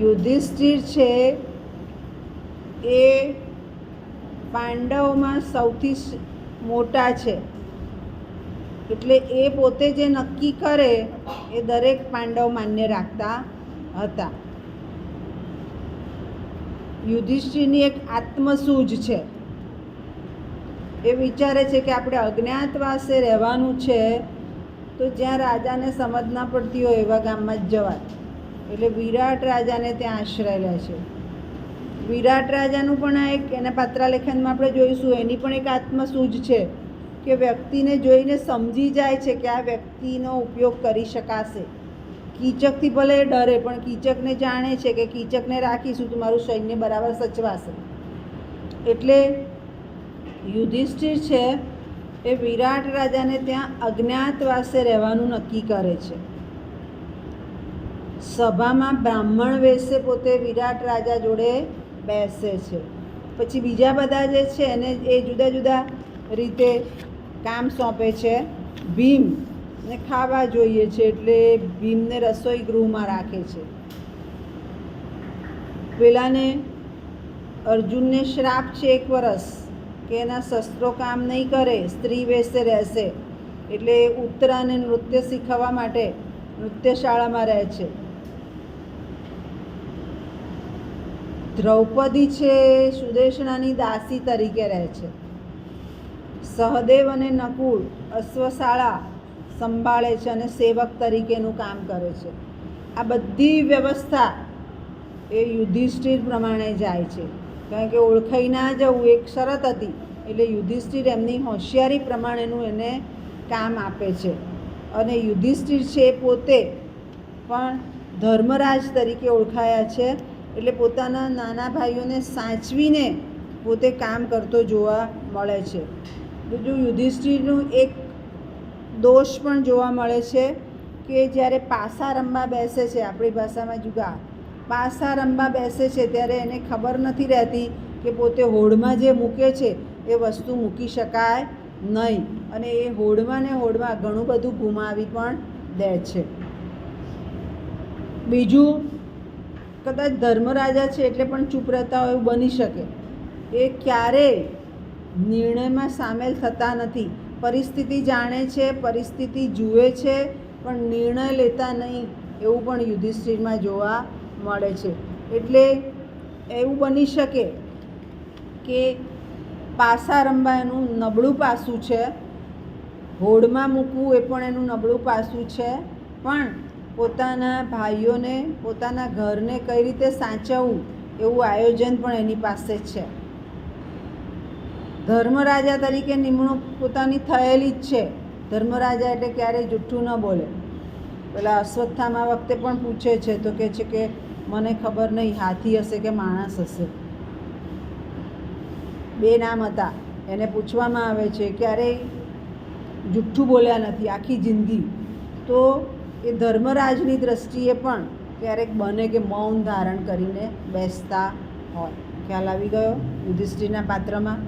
યુધિષ્ઠિર છે એ પાંડવોમાં સૌથી મોટા છે, એટલે એ પોતે જે નક્કી કરે એ દરેક પાંડવ માન્ય રાખતા હતા. યુધિષ્ઠિરની એક આત્મસૂઝ છે. એ વિચારે છે કે આપણે અજ્ઞાતવાસે રહેવાનું છે, તો જ્યાં રાજાને સમજ ના પડતી હોય એવા ગામમાં જ જવાય. એટલે વિરાટ રાજાને ત્યાં આશ્રય લે છે. વિરાટ રાજાનું પણ આ એક એના પાત્રાલેખનમાં આપણે જોઈશું, એની પણ એક આત્મસૂઝ છે કે વ્યક્તિને જોઈને સમજી જાય છે કે આ વ્યક્તિનો ઉપયોગ કરી શકાશે. કીચકથી ભલે એ ડરે, પણ કીચકને જાણે છે કે કીચકને રાખીશું તો મારું સૈન્ય બરાબર સચવાશે. એટલે યુધિષ્ઠિર છે એ વિરાટ રાજાને ત્યાં અજ્ઞાતવાસે રહેવાનું નક્કી કરે છે. સભામાં બ્રાહ્મણ વેશે પોતે વિરાટ રાજા જોડે બેસે છે. પછી બીજા બધા જે છે એને એ જુદા જુદા રીતે કામ સોંપે છે. ભીમને ખાવા જોઈએ છે એટલે ભીમને રસોઈ ગૃહમાં રાખે છે. પેલાને અર્જુનને શ્રાપ છે 1 વર્ષ કે એના શસ્ત્રો કામ નહીં કરે, સ્ત્રી વેશે રહેશે, એટલે ઉત્તરાને નૃત્ય શીખવવા માટે નૃત્યશાળામાં રહે છે. દ્રૌપદી છે સુદેશણાની દાસી તરીકે રહે છે. સહદેવ અને નકુળ અશ્વશાળા સંભાળે છે અને સેવક તરીકેનું કામ કરે છે. આ બધી વ્યવસ્થા એ યુધિષ્ઠિર પ્રમાણે જાય છે, કારણ કે ઓળખાઈ ના જવું એક શરત હતી. એટલે યુધિષ્ઠિર એમની હોશિયારી પ્રમાણેનું એને કામ આપે છે. અને યુધિષ્ઠિર છે એ પોતે પણ ધર્મરાજ તરીકે ઓળખાયા છે, એટલે પોતાના નાના ભાઈઓને સાચવીને પોતે કામ કરતો જોવા મળે છે. બીજું યુધિષ્ઠિરનું એક દોષ પણ જોવા મળે છે કે જ્યારે પાસા રમવા બેસે છે, આપણી ભાષામાં જુગાર, પાસા રમવા બેસે છે ત્યારે એને ખબર નથી રહેતી કે પોતે હોડમાં જે મૂકે છે એ વસ્તુ મૂકી શકાય નહીં, અને એ હોડમાં ને હોડમાં ઘણું બધું ગુમાવી પણ દે છે. બીજું, કદાચ ધર્મરાજા છે એટલે પણ ચૂપ રહેતા હોય એવું બની શકે. એ ક્યારેય નિર્ણયમાં સામેલ થતા નથી. પરિસ્થિતિ જાણે છે, પરિસ્થિતિ જુએ છે, પણ નિર્ણય લેતા નહીં એવું પણ યુધિષ્ઠિરમાં જોવા મળે છે. એટલે એવું બની શકે કે પાસા રમવા એનું નબળું પાસું છે, હોડમાં મૂકવું એ પણ એનું નબળું પાસું છે, પણ પોતાના ભાઈઓને, પોતાના ઘરને કઈ રીતે સાચવવું એવું આયોજન પણ એની પાસે છે. ધર્મરાજા તરીકે નિમણૂક પોતાની થયેલી જ છે. ધર્મરાજા એટલે ક્યારેય જૂઠું ન બોલે. પેલા અશ્વત્થામા વખતે પણ પૂછે છે તો કહે છે કે મને ખબર નહીં હાથી હશે કે માણસ હશે. 2 નામ હતા. એને પૂછવામાં આવે છે, ક્યારેય જૂઠું બોલ્યા નથી આખી જિંદગી. તો એ ધર્મરાજની દ્રષ્ટિએ પણ ક્યારેક બને કે મૌન ધારણ કરીને બેસતા હોય. ખ્યાલ આવી ગયો યુધિષ્ઠિરના પાત્રમાં?